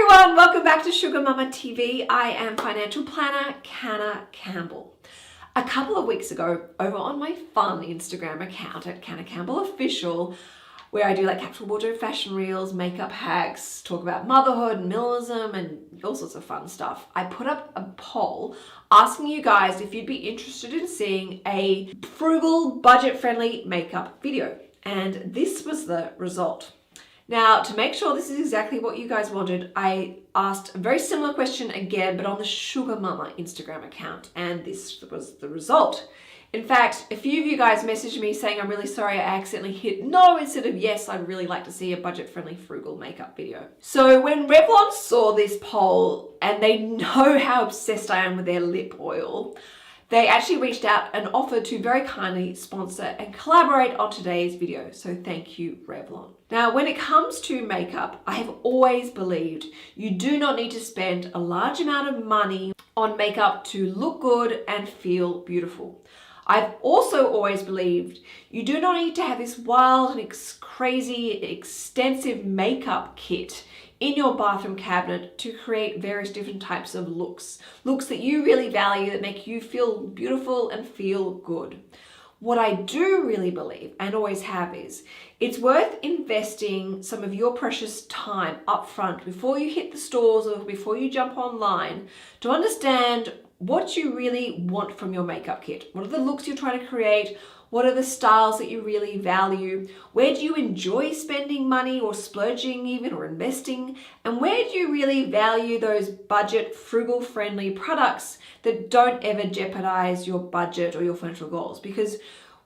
Hi everyone, welcome back to Sugar Mama TV. I am financial planner Canna Campbell. A couple of weeks ago, over on my fun Instagram account at Canna Campbell Official, where I do like capsule wardrobe fashion reels, makeup hacks, talk about motherhood and minimalism and all sorts of fun stuff, I put up a poll asking you guys if you'd be interested in seeing a frugal, budget-friendly makeup video. And this was the result. Now, to make sure this is exactly what you guys wanted, I asked a very similar question again, but on the Sugar Mama Instagram account, and this was the result. In fact, a few of you guys messaged me saying, I'm really sorry I accidentally hit no instead of yes, I'd really like to see a budget-friendly frugal makeup video. So when Revlon saw this poll, and they know how obsessed I am with their lip oil, they actually reached out and offered to very kindly sponsor and collaborate on today's video. So thank you, Revlon. Now, when it comes to makeup, I have always believed you do not need to spend a large amount of money on makeup to look good and feel beautiful. I've also always believed you do not need to have this wild and crazy, extensive makeup kit in your bathroom cabinet to create various different types of looks that you really value, that make you feel beautiful and feel good. What I do really believe and always have is it's worth investing some of your precious time up front before you hit the stores or before you jump online to understand what you really want from your makeup kit. What are the looks you're trying to create? What are the styles that you really value? Where do you enjoy spending money or splurging even or investing? And where do you really value those budget, frugal friendly products that don't ever jeopardize your budget or your financial goals? Because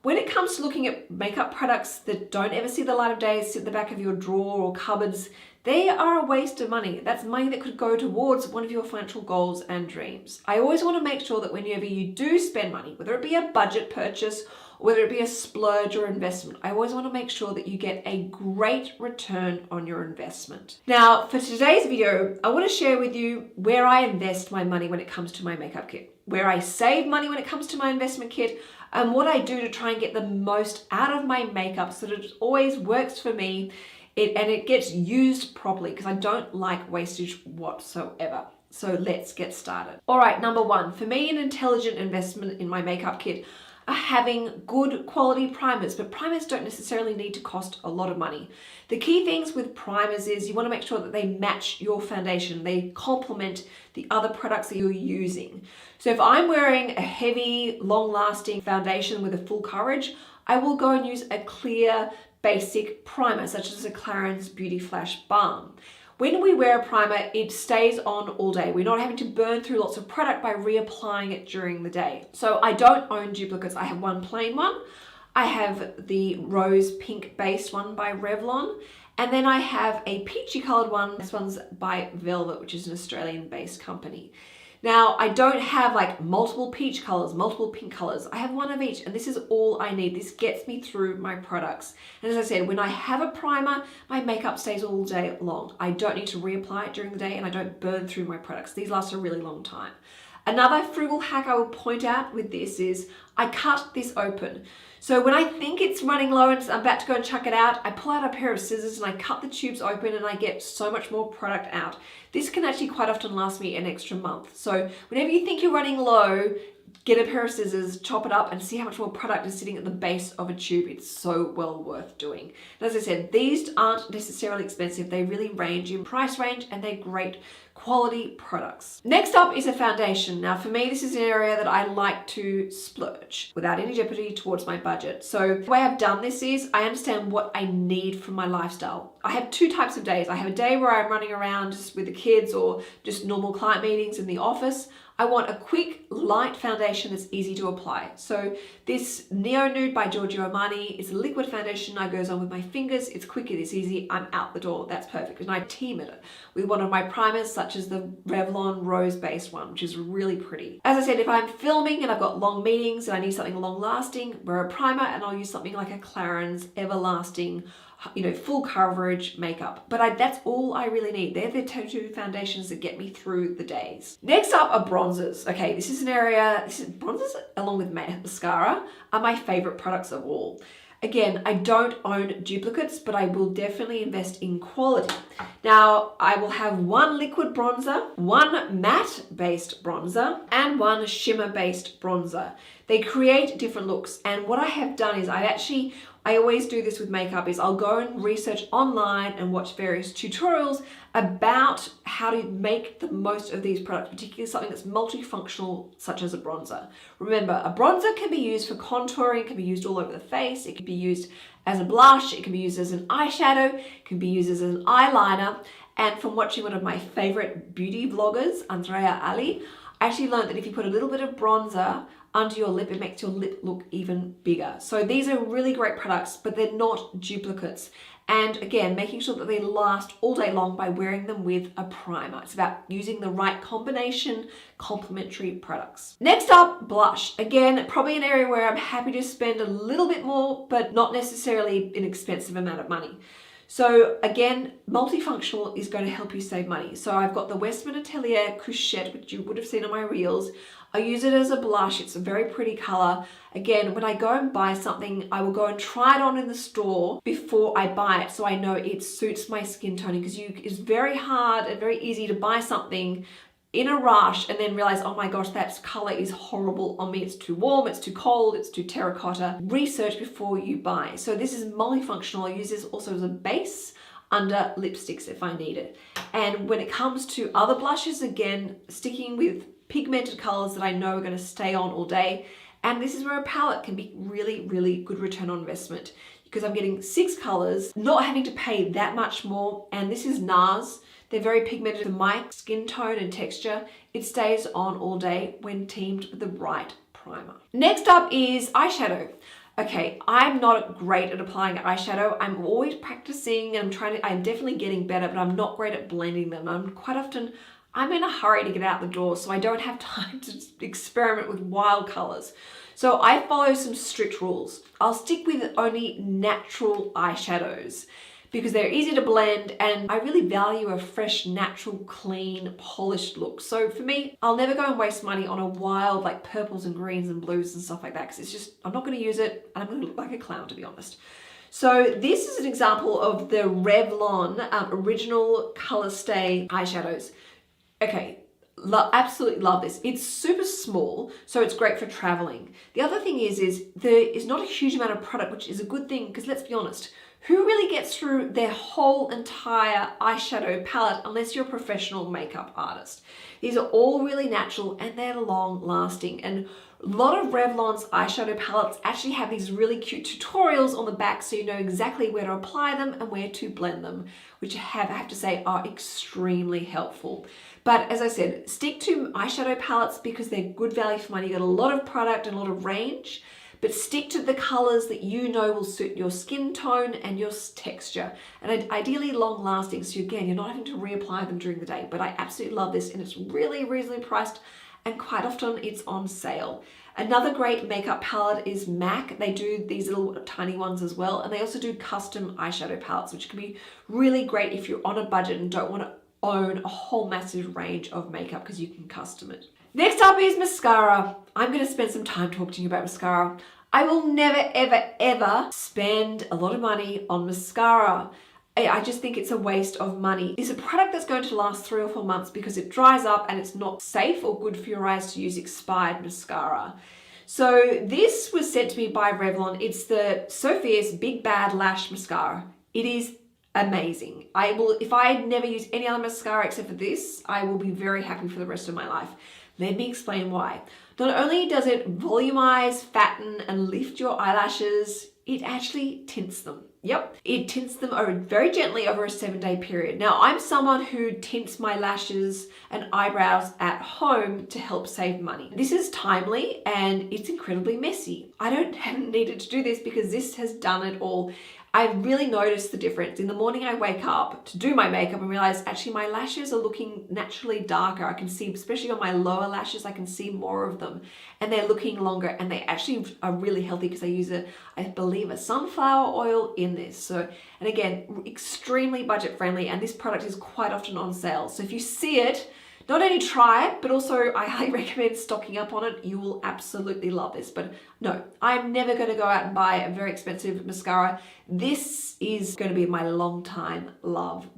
when it comes to looking at makeup products that don't ever see the light of day, sit in the back of your drawer or cupboards, they are a waste of money. That's money that could go towards one of your financial goals and dreams. I always want to make sure that whenever you do spend money, whether it be a budget purchase, whether it be a splurge or investment, I always want to make sure that you get a great return on your investment. Now, for today's video, I want to share with you where I invest my money when it comes to my makeup kit, where I save money when it comes to my investment kit, and what I do to try and get the most out of my makeup so that it always works for me and it gets used properly, because I don't like wastage whatsoever. So let's get started. All right, number one, for me, an intelligent investment in my makeup kit are having good quality primers, but primers don't necessarily need to cost a lot of money. The key things with primers is you want to make sure that they match your foundation. They complement the other products that you're using. So if I'm wearing a heavy, long-lasting foundation with a full coverage, I will go and use a clear, basic primer, such as a Clarins Beauty Flash Balm. When we wear a primer, it stays on all day. We're not having to burn through lots of product by reapplying it during the day. So I don't own duplicates. I have one plain one. I have the rose pink based one by Revlon. And then I have a peachy colored one. This one's by Velvet, which is an Australian based company. Now, I don't have like multiple peach colors, multiple pink colors. I have one of each, and this is all I need. This gets me through my products. And as I said, when I have a primer, my makeup stays all day long. I don't need to reapply it during the day, and I don't burn through my products. These last a really long time. Another frugal hack I will point out with this is I cut this open. So when I think it's running low and I'm about to go and chuck it out, I pull out a pair of scissors and I cut the tubes open and I get so much more product out. This can actually quite often last me an extra month. So whenever you think you're running low, get a pair of scissors, chop it up, and see how much more product is sitting at the base of a tube. It's so well worth doing. And as I said, these aren't necessarily expensive. They really range in price range, and they're great quality products. Next up is a foundation. Now for me, this is an area that I like to splurge without any jeopardy towards my budget. So the way I've done this is I understand what I need from my lifestyle. I have two types of days. I have a day where I'm running around just with the kids or just normal client meetings in the office. I want a quick, light foundation that's easy to apply. So this Neo Nude by Giorgio Armani is a liquid foundation. It goes on with my fingers. It's quick, it is easy. I'm out the door. That's perfect. And I team it with one of my primers, such as the Revlon Rose Based one, which is really pretty. As I said, if I'm filming and I've got long meetings and I need something long lasting, wear a primer and I'll use something like a Clarins Everlasting, full coverage makeup. But that's all I really need. They're the two foundations that get me through the days. Next up are bronzers. Okay, this is an area, bronzers along with mascara are my favorite products of all. Again, I don't own duplicates, but I will definitely invest in quality. Now, I will have one liquid bronzer, one matte-based bronzer, and one shimmer-based bronzer. They create different looks, and what I have done is I always do this with makeup, is I'll go and research online and watch various tutorials about how to make the most of these products, particularly something that's multifunctional, such as a bronzer. Remember, a bronzer can be used for contouring, can be used all over the face, it can be used as a blush, it can be used as an eyeshadow, it can be used as an eyeliner. And from watching one of my favorite beauty vloggers, Andrea Ali, I actually learned that if you put a little bit of bronzer under your lip, it makes your lip look even bigger. So these are really great products, but they're not duplicates. And again, making sure that they last all day long by wearing them with a primer. It's about using the right combination, complementary products. Next up, blush. Again, probably an area where I'm happy to spend a little bit more, but not necessarily an expensive amount of money. So again, multifunctional is going to help you save money. So I've got the Westman Atelier Couchette, which you would have seen on my reels. I use it as a blush. It's a very pretty color. Again, when I go and buy something, I will go and try it on in the store before I buy it, so I know it suits my skin toning, because it's very hard and very easy to buy something in a rush and then realize, oh my gosh, that color is horrible on me. It's too warm, it's too cold, it's too terracotta. Research before you buy. So this is multifunctional. I use this also as a base under lipsticks if I need it. And when it comes to other blushes, again, sticking with pigmented colors that I know are going to stay on all day. And this is where a palette can be really, really good return on investment, because I'm getting 6 colors, not having to pay that much more. And this is NARS. They're very pigmented. For my skin tone and texture, it stays on all day when teamed with the right primer. Next up is eyeshadow. Okay, I'm not great at applying eyeshadow. I'm always practicing and I'm definitely getting better, but I'm not great at blending them. I'm in a hurry to get out the door, so I don't have time to experiment with wild colors. So I follow some strict rules. I'll stick with only natural eyeshadows because they're easy to blend, and I really value a fresh, natural, clean, polished look. So for me, I'll never go and waste money on a wild, like purples and greens and blues and stuff like that, because I'm not gonna use it, and I'm gonna look like a clown, to be honest. So this is an example of the Revlon Original Color Stay eyeshadows. Okay, absolutely love this. It's super small, so it's great for traveling. The other thing is there is not a huge amount of product, which is a good thing, because let's be honest, who really gets through their whole entire eyeshadow palette unless you're a professional makeup artist? These are all really natural and they're long lasting. And a lot of Revlon's eyeshadow palettes actually have these really cute tutorials on the back, so you know exactly where to apply them and where to blend them, which I have to say are extremely helpful. But as I said, stick to eyeshadow palettes because they're good value for money. You get a lot of product and a lot of range, but stick to the colors that you know will suit your skin tone and your texture, and ideally long lasting. So again, you're not having to reapply them during the day. But I absolutely love this, and it's really reasonably priced, and quite often it's on sale. Another great makeup palette is MAC. They do these little tiny ones as well, and they also do custom eyeshadow palettes, which can be really great if you're on a budget and don't want to own a whole massive range of makeup, because you can custom it. Next up is mascara. I'm going to spend some time talking to you about mascara. I will never, ever, ever spend a lot of money on mascara. I just think it's a waste of money. It's a product that's going to last 3 or 4 months because it dries up and it's not safe or good for your eyes to use expired mascara. So this was sent to me by Revlon. It's the Sophia's Big Bad Lash Mascara. It is amazing. If I never use any other mascara except for this, I will be very happy for the rest of my life. Let me explain why. Not only does it volumize, fatten, and lift your eyelashes, it actually tints them. Yep, it tints them very gently over a 7-day period. Now, I'm someone who tints my lashes and eyebrows at home to help save money. This is timely and it's incredibly messy. I haven't needed to do this because this has done it all. I really noticed the difference. In the morning I wake up to do my makeup and realize actually my lashes are looking naturally darker. I can see, especially on my lower lashes, I can see more of them, and they're looking longer, and they actually are really healthy because I use I believe a sunflower oil in this. So, and again, extremely budget friendly, and this product is quite often on sale. So if you see it, not only try it, but also I highly recommend stocking up on it. You will absolutely love this. But no, I'm never going to go out and buy a very expensive mascara. This is going to be my long time love.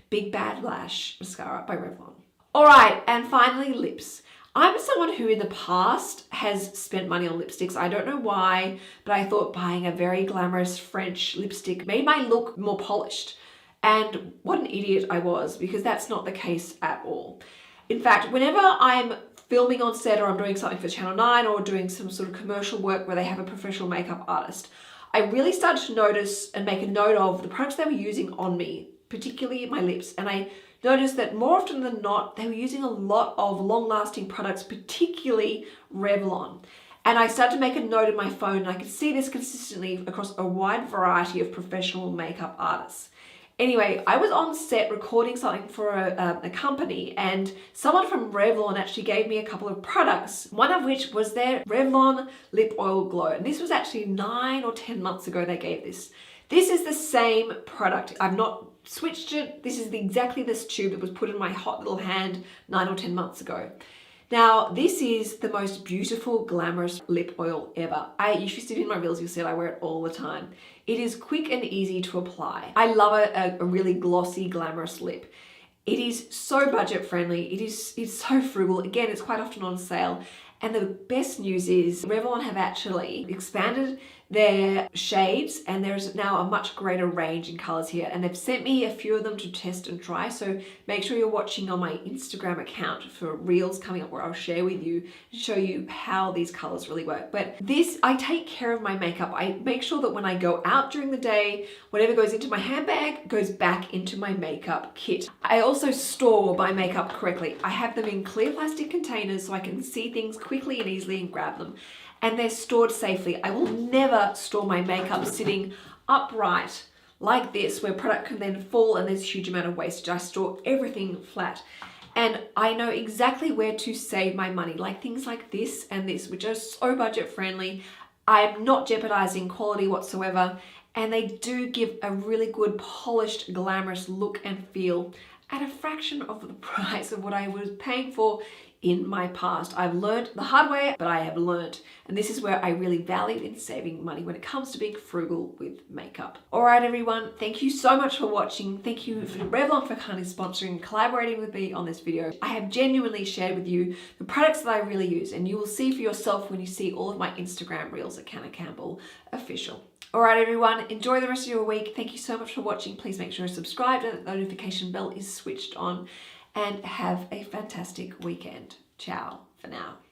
Big Bad Lash Mascara by Revlon. All right, and finally, lips. I'm someone who in the past has spent money on lipsticks. I don't know why, but I thought buying a very glamorous French lipstick made my look more polished. And what an idiot I was, because that's not the case at all. In fact, whenever I'm filming on set or I'm doing something for Channel 9 or doing some sort of commercial work where they have a professional makeup artist, I really started to notice and make a note of the products they were using on me, particularly my lips. And I noticed that more often than not, they were using a lot of long-lasting products, particularly Revlon. And I started to make a note in my phone, and I could see this consistently across a wide variety of professional makeup artists. Anyway, I was on set recording something for a company, and someone from Revlon actually gave me a couple of products, one of which was their Revlon Lip Oil Glow. And this was actually 9 or 10 months ago they gave this. This is the same product. I've not switched it. This is exactly this tube that was put in my hot little hand 9 or 10 months ago. Now, this is the most beautiful, glamorous lip oil ever. If you see it in my reels, you'll see it. I wear it all the time. It is quick and easy to apply. I love a really glossy, glamorous lip. It is so budget friendly. It's so frugal. Again, it's quite often on sale. And the best news is Revlon have actually expanded their shades, and there's now a much greater range in colors here. And they've sent me a few of them to test and try. So make sure you're watching on my Instagram account for reels coming up where I'll share with you and show you how these colors really work. But this, I take care of my makeup. I make sure that when I go out during the day, whatever goes into my handbag goes back into my makeup kit. I also store my makeup correctly. I have them in clear plastic containers so I can see things quickly and easily and grab them. And they're stored safely. I will never store my makeup sitting upright like this, where product can then fall and there's a huge amount of wastage. I store everything flat. And I know exactly where to save my money, like things like this and this, which are so budget friendly. I'm not jeopardizing quality whatsoever. And they do give a really good, polished, glamorous look and feel at a fraction of the price of what I was paying for in my past. I've learned the hard way, but I have learned. And this is where I really value in saving money when it comes to being frugal with makeup. All right, everyone, thank you so much for watching. Thank you for Revlon for kindly sponsoring and collaborating with me on this video. I have genuinely shared with you the products that I really use, and you will see for yourself when you see all of my Instagram reels at Canna Campbell Official. All right, everyone, enjoy the rest of your week. Thank you so much for watching. Please make sure you're subscribed and the notification bell is switched on, and have a fantastic weekend. Ciao for now.